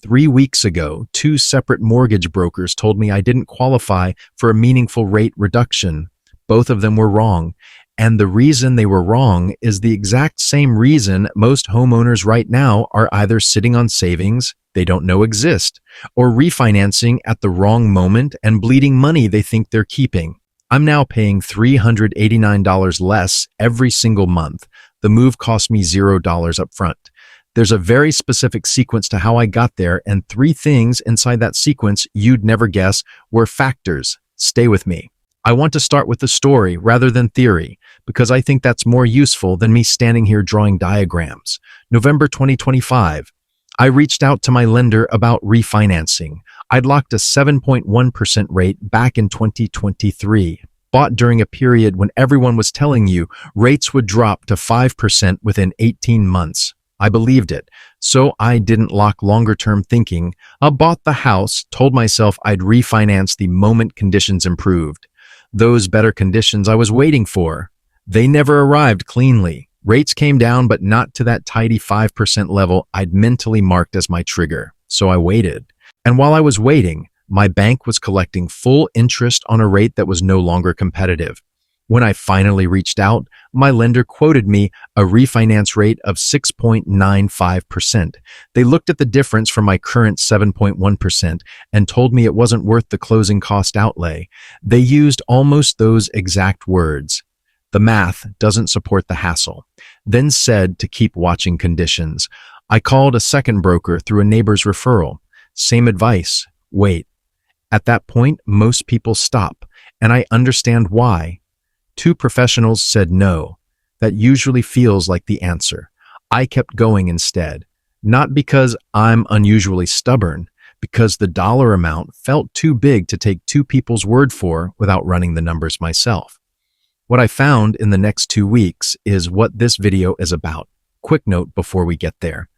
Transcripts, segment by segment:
3 weeks ago, two separate mortgage brokers told me I didn't qualify for a meaningful rate reduction. Both of them were wrong. And the reason they were wrong is the exact same reason most homeowners right now are either sitting on savings they don't know exist, or refinancing at the wrong moment and bleeding money they think they're keeping. I'm now paying $389 less every single month. The move cost me $0 up front. There's a very specific sequence to how I got there, and 3 things inside that sequence you'd never guess were factors. Stay with me. I want to start with the story rather than theory, because I think that's more useful than me standing here drawing diagrams. November 2025. I reached out to my lender about refinancing. I'd locked a 7.1% rate back in 2023, bought during a period when everyone was telling you rates would drop to 5% within 18 months. I believed it, so I didn't lock longer-term thinking. I bought the house, told myself I'd refinance the moment conditions improved. Those better conditions I was waiting for. They never arrived cleanly. Rates came down, but not to that tidy 5% level I'd mentally marked as my trigger. So I waited. And while I was waiting, my bank was collecting full interest on a rate that was no longer competitive. When I finally reached out, my lender quoted me a refinance rate of 6.95%. They looked at the difference from my current 7.1% and told me it wasn't worth the closing cost outlay. They used almost those exact words. The math doesn't support the hassle. Then said to keep watching conditions. I called a second broker through a neighbor's referral. Same advice. Wait. At that point, most people stop, and I understand why. 2 professionals said no. That usually feels like the answer. I kept going instead. Not because I'm unusually stubborn, because the dollar amount felt too big to take 2 people's word for without running the numbers myself. What I found in the next 2 weeks is what this video is about. Quick note before we get there.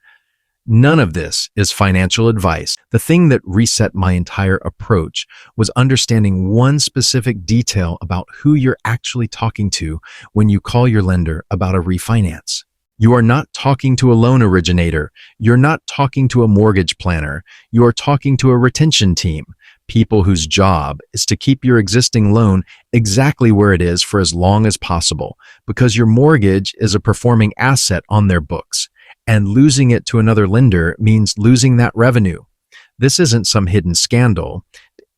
None of this is financial advice. The thing that reset my entire approach was understanding one specific detail about who you're actually talking to when you call your lender about a refinance. You are not talking to a loan originator. You're not talking to a mortgage planner. You are talking to a retention team. People whose job is to keep your existing loan exactly where it is for as long as possible, because your mortgage is a performing asset on their books, and losing it to another lender means losing that revenue. This isn't some hidden scandal.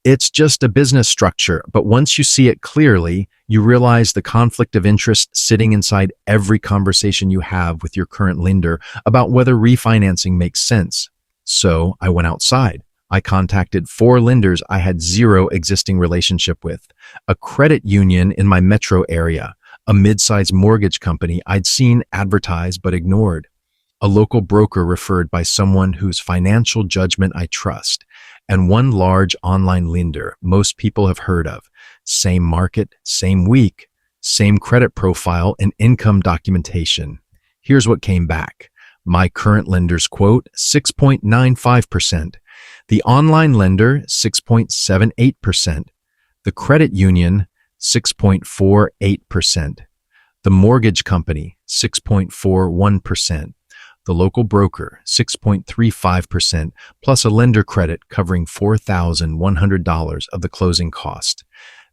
It's just a business structure, but once you see it clearly, you realize the conflict of interest sitting inside every conversation you have with your current lender about whether refinancing makes sense. So I went outside. I contacted 4 lenders I had 0 existing relationship with, a credit union in my metro area, a mid-sized mortgage company I'd seen advertised but ignored, a local broker referred by someone whose financial judgment I trust, and one large online lender most people have heard of. Same market, same week, same credit profile and income documentation. Here's what came back. My current lender's quote, 6.95%. The online lender, 6.78%. The credit union, 6.48%. The mortgage company, 6.41%. The local broker, 6.35%, plus a lender credit covering $4,100 of the closing cost.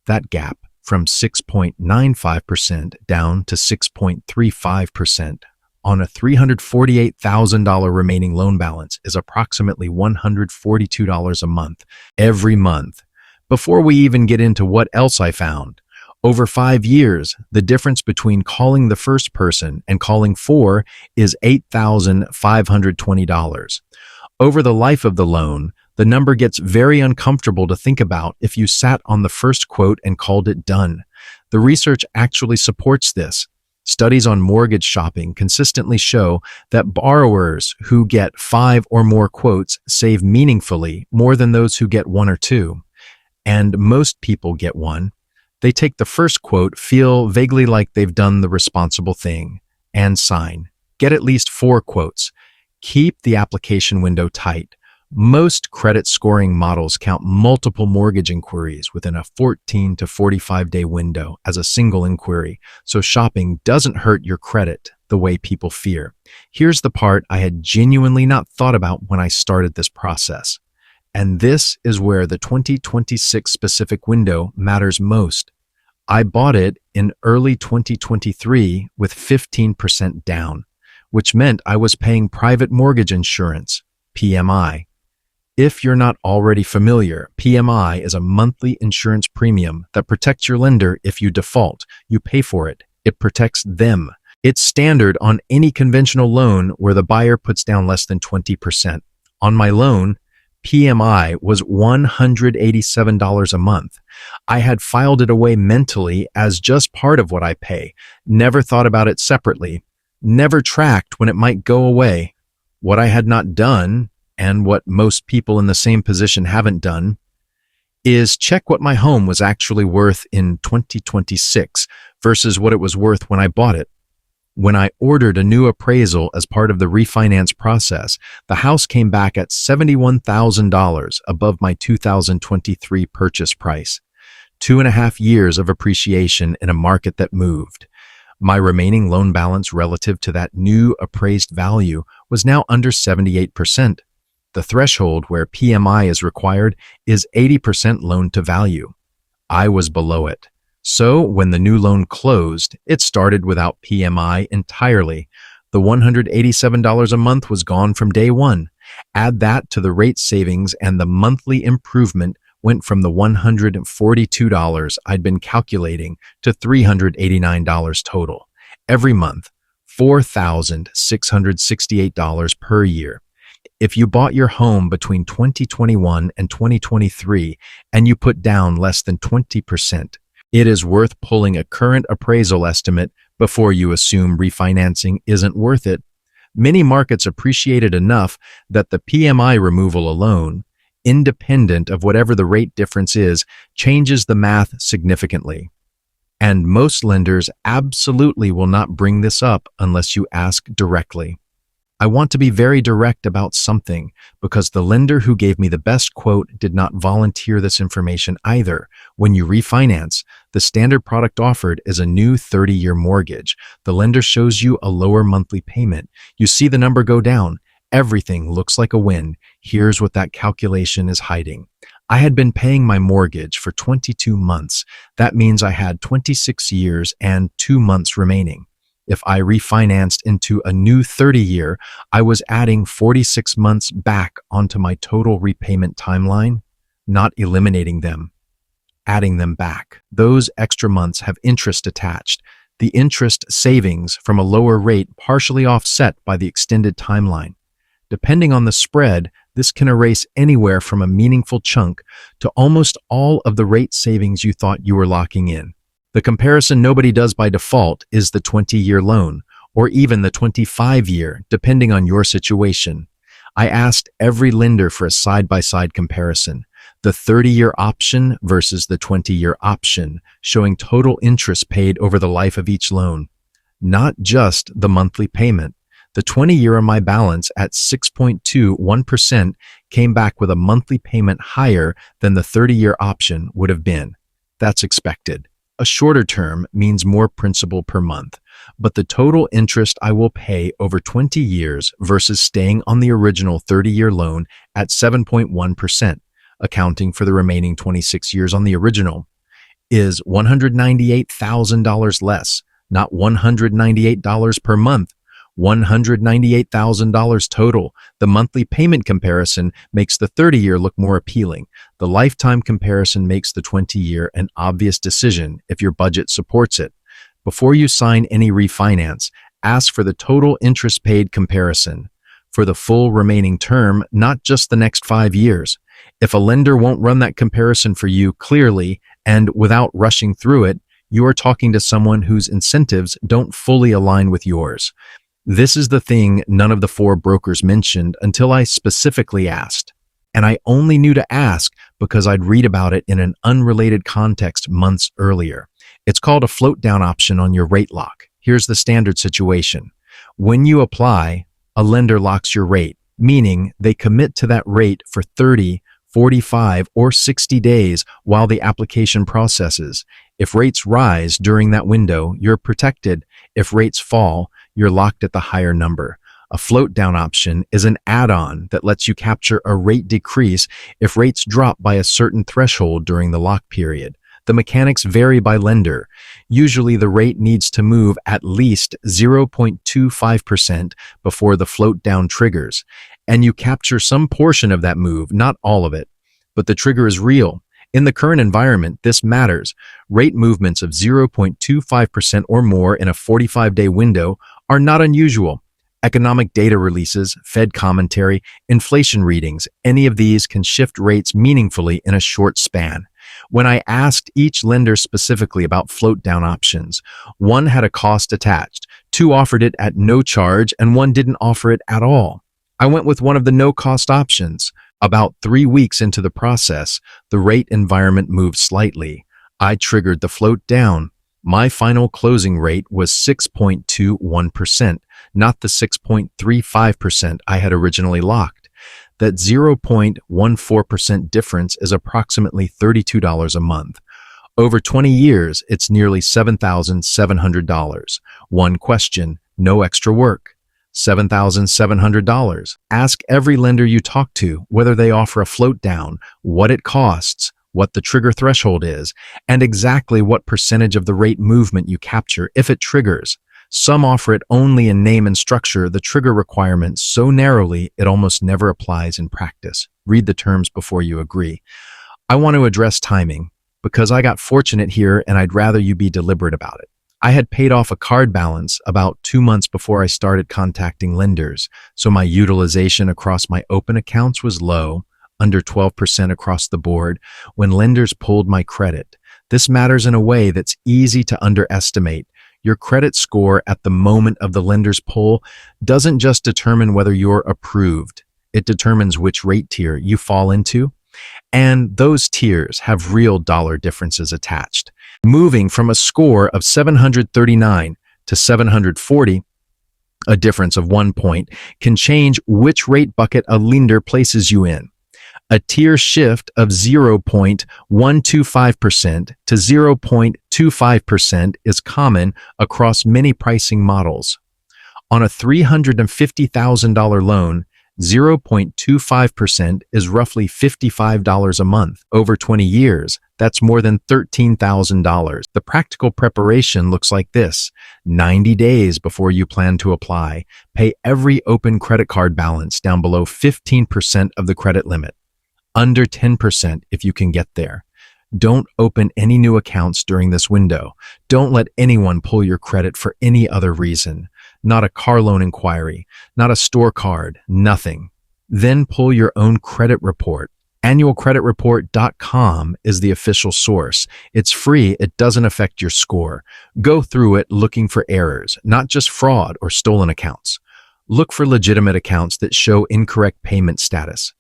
That gap from 6.95% down to 6.35% on a $348,000 remaining loan balance is approximately $142 a month, every month. Before we even get into what else I found, over 5 years, the difference between calling the first person and calling 4 is $8,520. Over the life of the loan, the number gets very uncomfortable to think about if you sat on the first quote and called it done. The research actually supports this. Studies on mortgage shopping consistently show that borrowers who get 5 or more quotes save meaningfully more than those who get 1 or 2. And most people get 1. They take the first quote, feel vaguely like they've done the responsible thing, and sign. Get at least 4 quotes. Keep the application window tight. Most credit scoring models count multiple mortgage inquiries within a 14 to 45-day window as a single inquiry, so shopping doesn't hurt your credit the way people fear. Here's the part I had genuinely not thought about when I started this process. And this is where the 2026 specific window matters most. I bought it in early 2023 with 15% down, which meant I was paying private mortgage insurance, PMI. If you're not already familiar, PMI is a monthly insurance premium that protects your lender if you default. You pay for it. It protects them. It's standard on any conventional loan where the buyer puts down less than 20%. On my loan, PMI was $187 a month. I had filed it away mentally as just part of what I pay, never thought about it separately, never tracked when it might go away. What I had not done, and what most people in the same position haven't done, is check what my home was actually worth in 2026 versus what it was worth when I bought it. When I ordered a new appraisal as part of the refinance process, the house came back at $71,000 above my 2023 purchase price. 2.5 years of appreciation in a market that moved. My remaining loan balance relative to that new appraised value was now under 78%. The threshold where PMI is required is 80% loan to value. I was below it. So when the new loan closed, it started without PMI entirely. The $187 a month was gone from day one. Add that to the rate savings and the monthly improvement went from the $142 I'd been calculating to $389 total. Every month, $4,668 per year. If you bought your home between 2021 and 2023 and you put down less than 20%, it is worth pulling a current appraisal estimate before you assume refinancing isn't worth it. Many markets appreciate it enough that the PMI removal alone, independent of whatever the rate difference is, changes the math significantly. And most lenders absolutely will not bring this up unless you ask directly. I want to be very direct about something because the lender who gave me the best quote did not volunteer this information either. When you refinance, the standard product offered is a new 30-year mortgage. The lender shows you a lower monthly payment. You see the number go down. Everything looks like a win. Here's what that calculation is hiding. I had been paying my mortgage for 22 months. That means I had 26 years and 2 months remaining. If I refinanced into a new 30-year, I was adding 46 months back onto my total repayment timeline, not eliminating them, adding them back. Those extra months have interest attached. The interest savings from a lower rate partially offset by the extended timeline. Depending on the spread, this can erase anywhere from a meaningful chunk to almost all of the rate savings you thought you were locking in. The comparison nobody does by default is the 20-year loan, or even the 25-year, depending on your situation. I asked every lender for a side-by-side comparison, the 30-year option versus the 20-year option, showing total interest paid over the life of each loan, not just the monthly payment. The 20-year on my balance at 6.21% came back with a monthly payment higher than the 30-year option would have been. That's expected. A shorter term means more principal per month, but the total interest I will pay over 20 years versus staying on the original 30-year loan at 7.1%, accounting for the remaining 26 years on the original, is $198,000 less, not $198 per month. $198,000 total. The monthly payment comparison makes the 30-year look more appealing. The lifetime comparison makes the 20-year an obvious decision if your budget supports it. Before you sign any refinance, ask for the total interest paid comparison for the full remaining term, not just the next 5 years. If a lender won't run that comparison for you clearly and without rushing through it, you are talking to someone whose incentives don't fully align with yours. This is the thing none of the 4 brokers mentioned until I specifically asked. And I only knew to ask because I'd read about it in an unrelated context months earlier. It's called a float down option on your rate lock. Here's the standard situation. When you apply, a lender locks your rate. meaning they commit to that rate for 30, 45, or 60 days while the application processes. If rates rise during that window, you're protected. If rates fall, you're locked at the higher number. A float down option is an add-on that lets you capture a rate decrease if rates drop by a certain threshold during the lock period. The mechanics vary by lender. Usually the rate needs to move at least 0.25% before the float down triggers, and you capture some portion of that move, not all of it. But the trigger is real. In the current environment, this matters. Rate movements of 0.25% or more in a 45-day window are not unusual. Economic data releases, Fed commentary, inflation readings, any of these can shift rates meaningfully in a short span. When I asked each lender specifically about float-down options, one had a cost attached, two offered it at no charge, and one didn't offer it at all. I went with one of the no-cost options. About 3 weeks into the process, the rate environment moved slightly. I triggered the float down. My final closing rate was 6.21%, not the 6.35% I had originally locked. That 0.14% difference is approximately $32 a month. Over 20 years, it's nearly $7,700. One question, no extra work. $7,700. Ask every lender you talk to whether they offer a float down, what it costs, what the trigger threshold is, and exactly what percentage of the rate movement you capture if it triggers. Some offer it only in name and structure the trigger requirement so narrowly it almost never applies in practice. Read the terms before you agree. I want to address timing because I got fortunate here and I'd rather you be deliberate about it. I had paid off a card balance about 2 months before I started contacting lenders, so my utilization across my open accounts was low, under 12% across the board, when lenders pulled my credit. This matters in a way that's easy to underestimate. Your credit score at the moment of the lender's pull doesn't just determine whether you're approved. It determines which rate tier you fall into. And those tiers have real dollar differences attached. Moving from a score of 739 to 740, a difference of 1 point, can change which rate bucket a lender places you in. A tier shift of 0.125% to 0.25% is common across many pricing models. On a $350,000 loan, 0.25% is roughly $55 a month. Over 20 years, that's more than $13,000. The practical preparation looks like this. 90 days before you plan to apply, pay every open credit card balance down below 15% of the credit limit. Under 10% if you can get there. Don't open any new accounts during this window. Don't let anyone pull your credit for any other reason. Not a car loan inquiry, not a store card, nothing. Then pull your own credit report. Annualcreditreport.com is the official source. It's free, it doesn't affect your score. Go through it looking for errors, not just fraud or stolen accounts. Look for legitimate accounts that show incorrect payment status.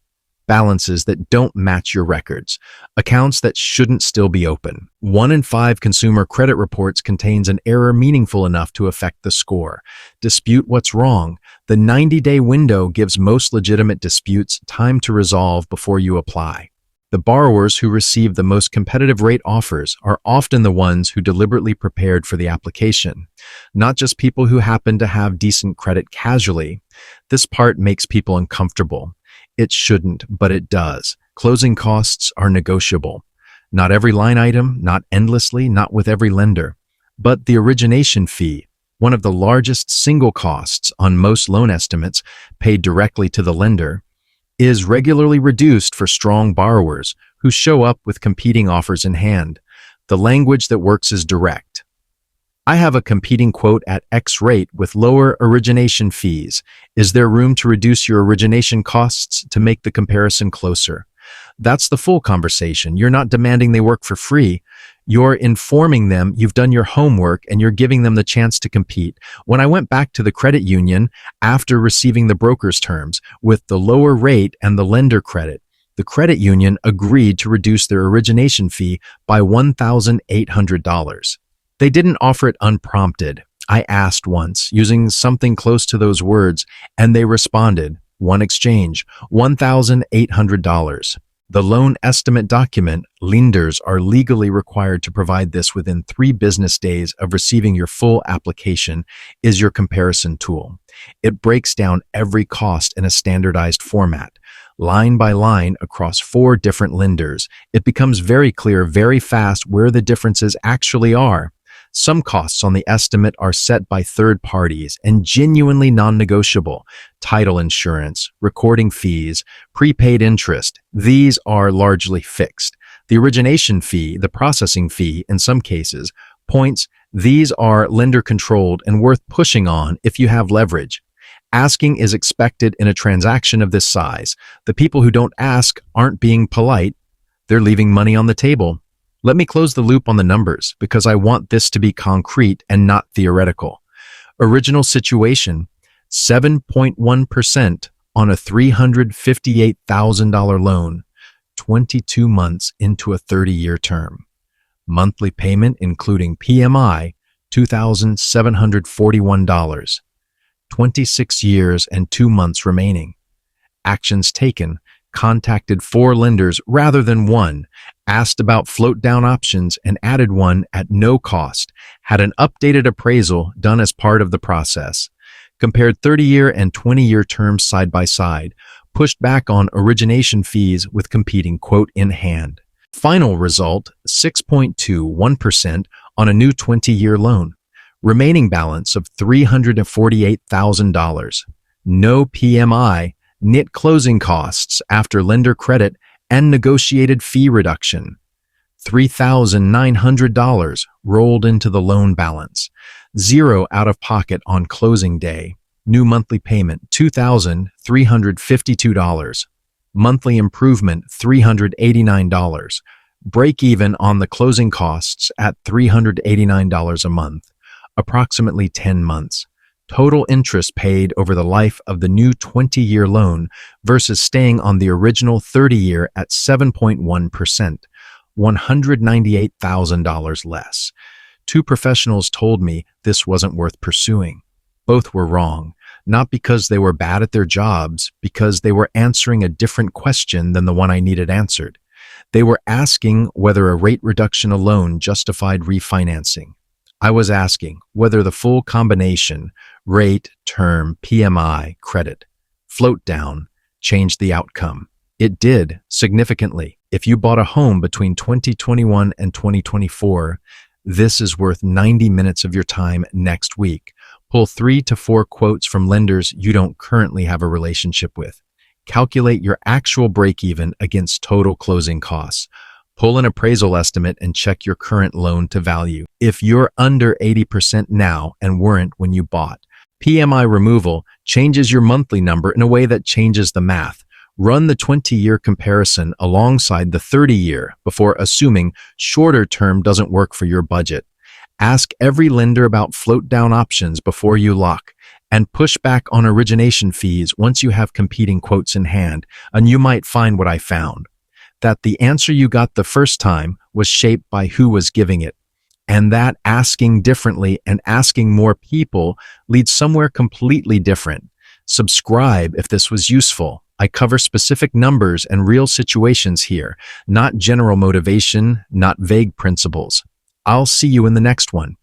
Balances that don't match your records, accounts that shouldn't still be open. 1 in 5 consumer credit reports contains an error meaningful enough to affect the score. Dispute what's wrong. The 90-day window gives most legitimate disputes time to resolve before you apply. The borrowers who receive the most competitive rate offers are often the ones who deliberately prepared for the application, not just people who happen to have decent credit casually. This part makes people uncomfortable. It shouldn't, but it does. Closing costs are negotiable. Not every line item, not endlessly, not with every lender. But the origination fee, one of the largest single costs on most loan estimates paid directly to the lender, is regularly reduced for strong borrowers who show up with competing offers in hand. The language that works is direct. I have a competing quote at X rate with lower origination fees. Is there room to reduce your origination costs to make the comparison closer? That's the full conversation. You're not demanding they work for free. You're informing them you've done your homework and you're giving them the chance to compete. When I went back to the credit union after receiving the broker's terms with the lower rate and the lender credit, the credit union agreed to reduce their origination fee by $1,800. They didn't offer it unprompted. I asked once, using something close to those words, and they responded, One exchange, $1,800. The loan estimate document, lenders are legally required to provide this within 3 business days of receiving your full application, is your comparison tool. It breaks down every cost in a standardized format, line by line across 4 different lenders. It becomes very clear very fast where the differences actually are. Some costs on the estimate are set by third parties and genuinely non-negotiable. Title insurance, recording fees, prepaid interest, these are largely fixed. The origination fee, the processing fee in some cases, points, these are lender-controlled and worth pushing on if you have leverage. Asking is expected in a transaction of this size. The people who don't ask aren't being polite, they're leaving money on the table. Let me close the loop on the numbers because I want this to be concrete and not theoretical. Original situation, 7.1% on a $358,000 loan, 22 months into a 30-year term. Monthly payment including PMI, $2,741. 26 years and 2 months remaining. Actions taken, contacted 4 lenders rather than 1, asked about float-down options and added one at no cost, had an updated appraisal done as part of the process, compared 30-year and 20-year terms side by side, pushed back on origination fees with competing quote in hand. Final result, 6.21% on a new 20-year loan. Remaining balance of $348,000. No PMI, net closing costs after lender credit and negotiated fee reduction. $3,900 rolled into the loan balance. 0 out of pocket on closing day. New monthly payment, $2,352. Monthly improvement, $389. Break even on the closing costs at $389 a month. Approximately 10 months. Total interest paid over the life of the new 20-year loan versus staying on the original 30-year at 7.1%, $198,000 less. 2 professionals told me this wasn't worth pursuing. Both were wrong, not because they were bad at their jobs, because they were answering a different question than the one I needed answered. They were asking whether a rate reduction alone justified refinancing. I was asking whether the full combination, rate, term, PMI, credit, float down, changed the outcome. It did, significantly. If you bought a home between 2021 and 2024, this is worth 90 minutes of your time next week. Pull 3 to 4 quotes from lenders you don't currently have a relationship with. Calculate your actual break-even against total closing costs. Pull an appraisal estimate and check your current loan to value. If you're under 80% now and weren't when you bought, PMI removal changes your monthly number in a way that changes the math. Run the 20-year comparison alongside the 30-year before assuming shorter term doesn't work for your budget. Ask every lender about float-down options before you lock, and push back on origination fees once you have competing quotes in hand, and you might find what I found. That the answer you got the first time was shaped by who was giving it, and that asking differently and asking more people leads somewhere completely different. Subscribe if this was useful. I cover specific numbers and real situations here, not general motivation, not vague principles. I'll see you in the next one.